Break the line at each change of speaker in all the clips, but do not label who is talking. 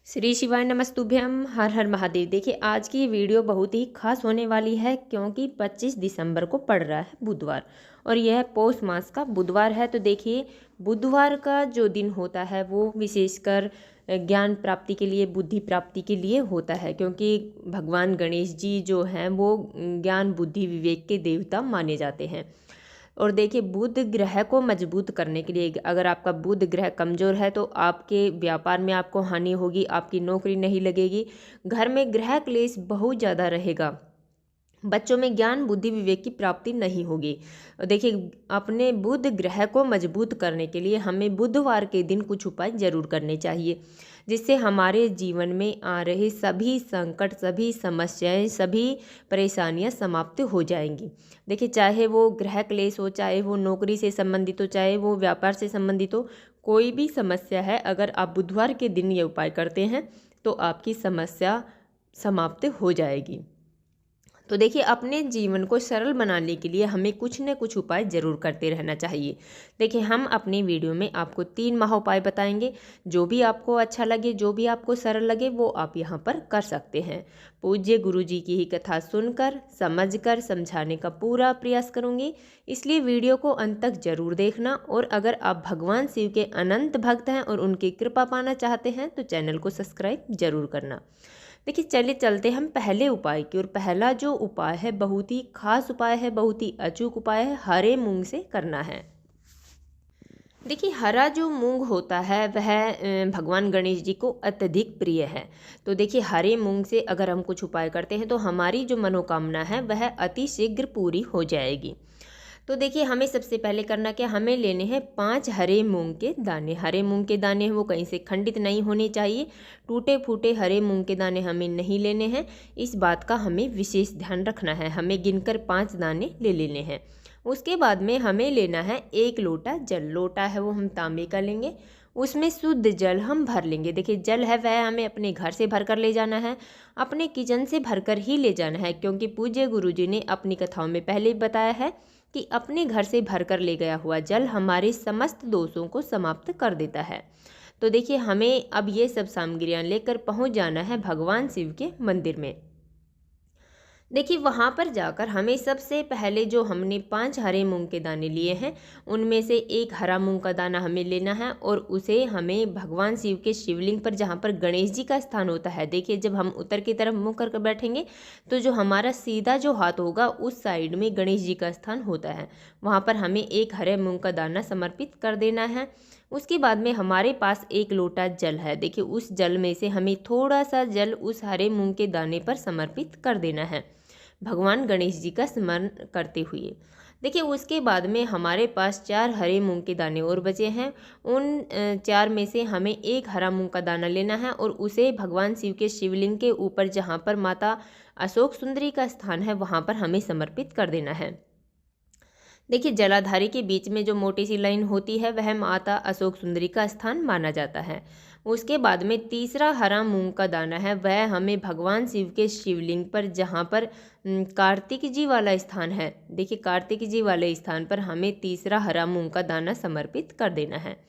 श्री शिवाय नमस्तुभ्यम हर हर महादेव। देखिए आज की वीडियो बहुत ही खास होने वाली है क्योंकि 25 दिसंबर को पड़ रहा है बुधवार और यह पौष मास का बुधवार है। तो देखिए बुधवार का जो दिन होता है वो विशेषकर ज्ञान प्राप्ति के लिए, बुद्धि प्राप्ति के लिए होता है क्योंकि भगवान गणेश जी जो हैं वो ज्ञान बुद्धि विवेक के देवता माने जाते हैं। और देखिए बुध ग्रह को मजबूत करने के लिए, अगर आपका बुध ग्रह कमज़ोर है तो आपके व्यापार में आपको हानि होगी, आपकी नौकरी नहीं लगेगी, घर में ग्रह क्लेश बहुत ज़्यादा रहेगा, बच्चों में ज्ञान बुद्धि विवेक की प्राप्ति नहीं होगी। देखिए अपने बुध ग्रह को मजबूत करने के लिए हमें बुधवार के दिन कुछ उपाय जरूर करने चाहिए जिससे हमारे जीवन में आ रहे सभी संकट, सभी समस्याएं, सभी परेशानियां समाप्त हो जाएंगी। देखिए चाहे वो ग्रह क्लेश हो, चाहे वो नौकरी से संबंधित हो, चाहे वो व्यापार से संबंधित हो, कोई भी समस्या है, अगर आप बुधवार के दिन ये उपाय करते हैं तो आपकी समस्या समाप्त हो जाएगी। तो देखिए अपने जीवन को सरल बनाने के लिए हमें कुछ न कुछ उपाय जरूर करते रहना चाहिए। देखिए हम अपनी वीडियो में आपको 3 महा उपाय बताएंगे, जो भी आपको अच्छा लगे, जो भी आपको सरल लगे वो आप यहाँ पर कर सकते हैं। पूज्य गुरु जी की ही कथा सुनकर समझकर समझाने का पूरा प्रयास करूँगी, इसलिए वीडियो को अंत तक जरूर देखना। और अगर आप भगवान शिव के अनंत भक्त हैं और उनकी कृपा पाना चाहते हैं तो चैनल को सब्सक्राइब जरूर करना। देखिए चलिए चलते हम पहले उपाय की। और पहला जो उपाय है बहुत ही खास उपाय है, बहुत ही अचूक उपाय है, हरे मूंग से करना है। देखिए हरा जो मूंग होता है वह भगवान गणेश जी को अत्यधिक प्रिय है। तो देखिए हरे मूंग से अगर हम कुछ उपाय करते हैं तो हमारी जो मनोकामना है वह अति शीघ्र पूरी हो जाएगी। तो देखिए हमें सबसे पहले करना क्या, हमें लेने हैं 5 हरे मूंग के दाने। हरे मूंग के दाने हैं वो कहीं से खंडित नहीं होने चाहिए, टूटे फूटे हरे मूंग के दाने हमें नहीं लेने हैं। इस बात का हमें विशेष ध्यान रखना है। हमें गिनकर 5 दाने ले लेने हैं। उसके बाद में हमें लेना है 1 लोटा जल। लोटा है वो हम तांबे का लेंगे, उसमें शुद्ध जल हम भर लेंगे। देखिए जल है वह हमें अपने घर से भर कर ले जाना है, अपने किचन से भर कर ही ले जाना है, क्योंकि पूज्य गुरु जी ने अपनी कथाओं में पहले ही बताया है कि अपने घर से भरकर ले गया हुआ जल हमारे समस्त दोषों को समाप्त कर देता है। तो देखिए हमें अब ये सब सामग्रियां लेकर पहुंच जाना है भगवान शिव के मंदिर में। देखिए वहाँ पर जाकर हमें सबसे पहले जो हमने 5 हरे मूंग के दाने लिए हैं उनमें से 1 हरा मूंग का दाना हमें लेना है और उसे हमें भगवान शिव के शिवलिंग पर, जहाँ पर गणेश जी का स्थान होता है, देखिए जब हम उत्तर की तरफ मुँह कर बैठेंगे तो जो हमारा सीधा जो हाथ होगा उस साइड में गणेश जी का स्थान होता है, वहाँ पर हमें 1 हरे मूंग का दाना समर्पित कर देना है। उसके बाद में हमारे पास 1 लोटा जल है। देखिए उस जल में से हमें थोड़ा सा जल उस हरे मूंग के दाने पर समर्पित कर देना है, भगवान गणेश जी का स्मरण करते हुए। देखिए उसके बाद में हमारे पास 4 हरे मूंग के दाने और बचे हैं। उन 4 में से हमें 1 हरा मूंग का दाना लेना है और उसे भगवान शिव के शिवलिंग के ऊपर, जहाँ पर माता अशोक सुंदरी का स्थान है, वहाँ पर हमें समर्पित कर देना है। देखिए जलाधारी के बीच में जो मोटी सी लाइन होती है वह माता अशोक सुंदरी का स्थान माना जाता है। उसके बाद में तीसरा हरा मूंग का दाना है वह हमें भगवान शिव के शिवलिंग पर, जहाँ पर कार्तिक जी वाला स्थान है, देखिए कार्तिक जी वाले स्थान पर हमें तीसरा हरा मूंग का दाना समर्पित कर देना है।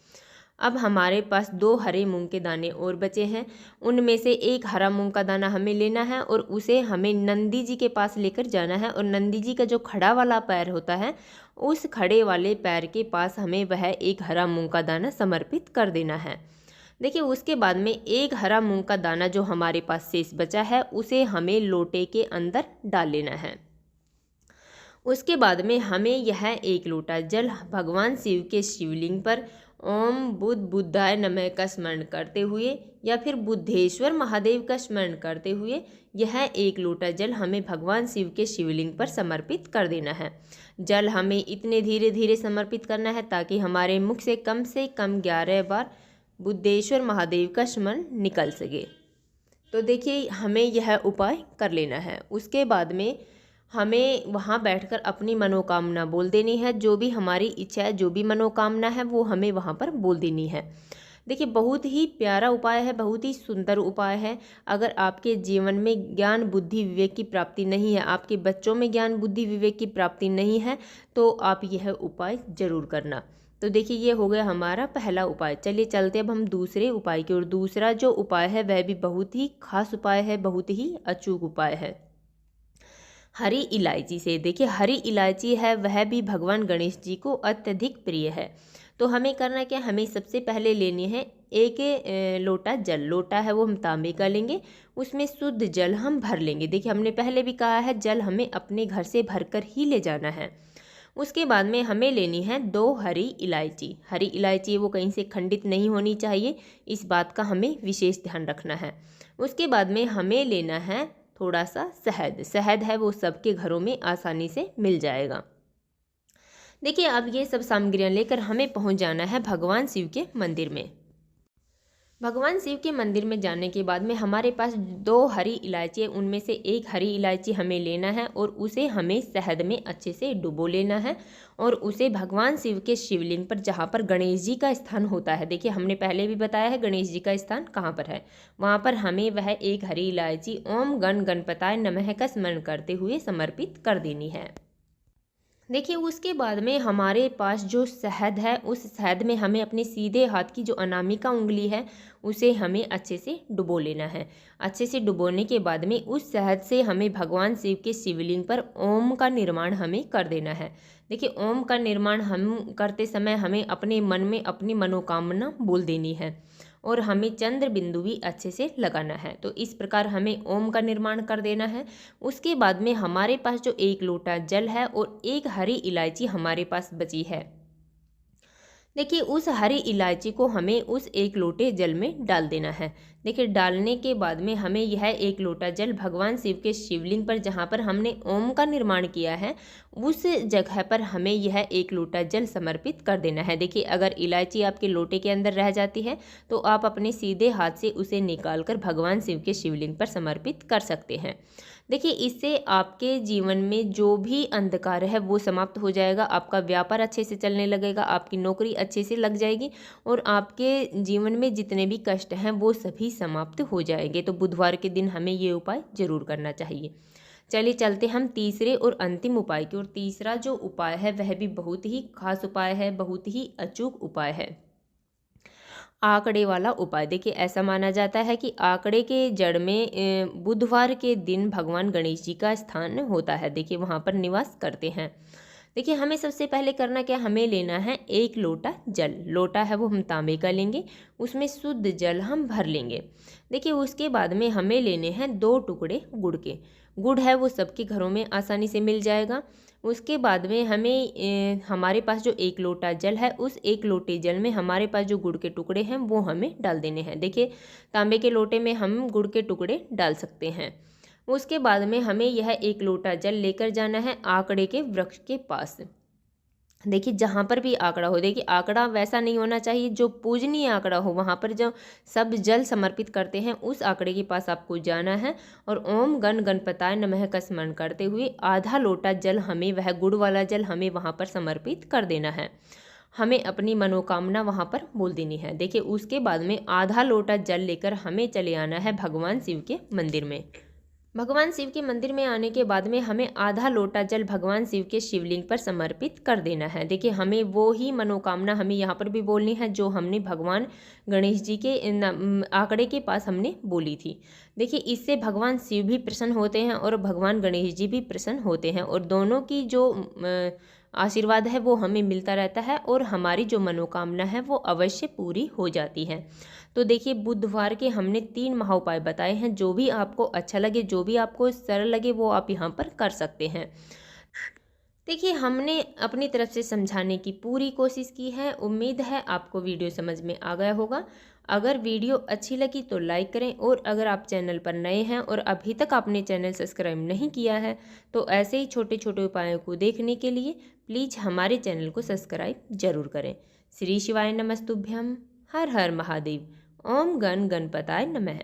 अब हमारे पास 2 हरे मूंग के दाने और बचे हैं। उनमें से 1 हरा मूंग का दाना हमें लेना है और उसे हमें नंदी जी के पास लेकर जाना है। और नंदी जी का जो खड़ा वाला पैर होता है उस खड़े वाले पैर के पास हमें वह 1 हरा मूंग का दाना समर्पित कर देना है। देखिए उसके बाद में 1 हरा मूंग का दाना जो हमारे पास शेष बचा है उसे हमें लोटे के अंदर डाल लेना है। उसके बाद में हमें यह 1 लोटा जल भगवान शिव के शिवलिंग पर ओम बुद्ध बुद्धाय नमः का स्मरण करते हुए या फिर बुद्धेश्वर महादेव का स्मरण करते हुए यह 1 लोटा जल हमें भगवान शिव के शिवलिंग पर समर्पित कर देना है। जल हमें इतने धीरे धीरे समर्पित करना है ताकि हमारे मुख से कम 11 बार बुद्धेश्वर महादेव का स्मरण निकल सके। तो देखिए हमें यह उपाय कर लेना है। उसके बाद में हमें वहाँ बैठकर अपनी मनोकामना बोल देनी है। जो भी हमारी इच्छा है, जो भी मनोकामना है वो हमें वहाँ पर बोल देनी है। देखिए बहुत ही प्यारा उपाय है, बहुत ही सुंदर उपाय है। अगर आपके जीवन में ज्ञान बुद्धि विवेक की प्राप्ति नहीं है, आपके बच्चों में ज्ञान बुद्धि विवेक की प्राप्ति नहीं है, तो आप यह उपाय जरूर करना। तो देखिए ये हो गया हमारा पहला उपाय। चलिए चलते अब हम दूसरे उपाय की ओर। दूसरा जो उपाय है वह भी बहुत ही खास उपाय है, बहुत ही अचूक उपाय है। हरी इलायची से। देखिए हरी इलायची है वह भी भगवान गणेश जी को अत्यधिक प्रिय है। तो हमें करना क्या, हमें सबसे पहले लेनी है एक लोटा जल। लोटा है वो हम तांबे का लेंगे, उसमें शुद्ध जल हम भर लेंगे। देखिए हमने पहले भी कहा है जल हमें अपने घर से भरकर ही ले जाना है। उसके बाद में हमें लेनी है 2 हरी इलायची। हरी इलायची वो कहीं से खंडित नहीं होनी चाहिए, इस बात का हमें विशेष ध्यान रखना है। उसके बाद में हमें लेना है थोड़ा सा शहद। शहद है वो सबके घरों में आसानी से मिल जाएगा। देखिए अब ये सब सामग्रियां लेकर हमें पहुंच जाना है भगवान शिव के मंदिर में। भगवान शिव के मंदिर में जाने के बाद में हमारे पास 2 हरी इलायची है, उनमें से एक हरी इलायची हमें लेना है और उसे हमें शहद में अच्छे से डुबो लेना है और उसे भगवान शिव के शिवलिंग पर, जहाँ पर गणेश जी का स्थान होता है, देखिए हमने पहले भी बताया है गणेश जी का स्थान कहाँ पर है, वहाँ पर हमें वह एक हरी इलायची ओम गण गणपताय नमः का स्मरण करते हुए समर्पित कर देनी है। देखिए उसके बाद में हमारे पास जो शहद है, उस शहद में हमें अपने सीधे हाथ की जो अनामिका उंगली है उसे हमें अच्छे से डुबो लेना है। अच्छे से डुबोने के बाद में उस शहद से हमें भगवान शिव के शिवलिंग पर ओम का निर्माण हमें कर देना है। देखिए ओम का निर्माण हम करते समय हमें अपने मन में अपनी मनोकामना बोल देनी है और हमें चंद्र बिंदु भी अच्छे से लगाना है। तो इस प्रकार हमें ओम का निर्माण कर देना है। उसके बाद में हमारे पास जो 1 लोटा जल है और एक हरी इलायची हमारे पास बची है, देखिए उस हरी इलायची को हमें उस 1 लोटे जल में डाल देना है। देखिए डालने के बाद में हमें यह 1 लोटा जल भगवान शिव के शिवलिंग पर, जहाँ पर हमने ओम का निर्माण किया है, उस जगह पर हमें यह 1 लोटा जल समर्पित कर देना है। देखिए अगर इलायची आपके लोटे के अंदर रह जाती है तो आप अपने सीधे हाथ से उसे निकाल कर भगवान शिव के शिवलिंग पर समर्पित कर सकते हैं। देखिए इससे आपके जीवन में जो भी अंधकार है वो समाप्त हो जाएगा, आपका व्यापार अच्छे से चलने लगेगा, आपकी नौकरी अच्छे से लग जाएगी और आपके जीवन में जितने भी कष्ट हैं वो सभी समाप्त हो जाएंगे। तो बुधवार के दिन हमें ये उपाय जरूर करना चाहिए। चलिए चलते हम तीसरे और अंतिम उपाय की ओर। तीसरा जो उपाय है वह भी बहुत ही खास उपाय है, बहुत ही अचूक उपाय है। आंकड़े वाला उपाय। देखिए ऐसा माना जाता है कि आंकड़े के जड़ में बुधवार के दिन भगवान गणेश जी का स्थान होता है। देखिए वहाँ पर निवास करते हैं। देखिए हमें सबसे पहले करना क्या, हमें लेना है 1 लोटा जल। लोटा है वो हम तांबे का लेंगे, उसमें शुद्ध जल हम भर लेंगे। देखिए उसके बाद में हमें लेने हैं 2 टुकड़े गुड़ के। गुड़ है वो सबके घरों में आसानी से मिल जाएगा। उसके बाद में हमें हमारे पास जो 1 लोटा जल है, उस 1 लोटे जल में हमारे पास जो गुड़ के टुकड़े हैं वो हमें डाल देने हैं। देखिए तांबे के लोटे में हम गुड़ के टुकड़े डाल सकते हैं। उसके बाद में हमें यह 1 लोटा जल लेकर जाना है आंकड़े के वृक्ष के पास। देखिए जहाँ पर भी आंकड़ा हो, देखिए आंकड़ा वैसा नहीं होना चाहिए जो पूजनीय आंकड़ा हो, वहाँ पर जो सब जल समर्पित करते हैं उस आंकड़े के पास आपको जाना है और ओम गण गणपताय नमः का स्मरण करते हुए आधा लोटा जल हमें, वह गुड़ वाला जल हमें वहाँ पर समर्पित कर देना है। हमें अपनी मनोकामना वहाँ पर बोल देनी है। देखिए उसके बाद में आधा लोटा जल लेकर हमें चले आना है भगवान शिव के मंदिर में। भगवान शिव के मंदिर में आने के बाद में हमें आधा लोटा जल भगवान शिव के शिवलिंग पर समर्पित कर देना है। देखिए हमें वो ही मनोकामना हमें यहाँ पर भी बोलनी है जो हमने भगवान गणेश जी के आंकड़े के पास हमने बोली थी। देखिए इससे भगवान शिव भी प्रसन्न होते हैं और भगवान गणेश जी भी प्रसन्न होते हैं और दोनों की जो आशीर्वाद है वो हमें मिलता रहता है और हमारी जो मनोकामना है वो अवश्य पूरी हो जाती है। तो देखिए बुधवार के हमने 3 महा उपाय बताए हैं। जो भी आपको अच्छा लगे, जो भी आपको सरल लगे वो आप यहाँ पर कर सकते हैं। देखिए हमने अपनी तरफ से समझाने की पूरी कोशिश की है। उम्मीद है आपको वीडियो समझ में आ गया होगा। अगर वीडियो अच्छी लगी तो लाइक करें और अगर आप चैनल पर नए हैं और अभी तक आपने चैनल सब्सक्राइब नहीं किया है तो ऐसे ही छोटे छोटे उपायों को देखने के लिए प्लीज़ हमारे चैनल को सब्सक्राइब जरूर करें। श्री शिवाय नमस्तुभ्यम। हर हर महादेव। ओम गण गणपताय नमः।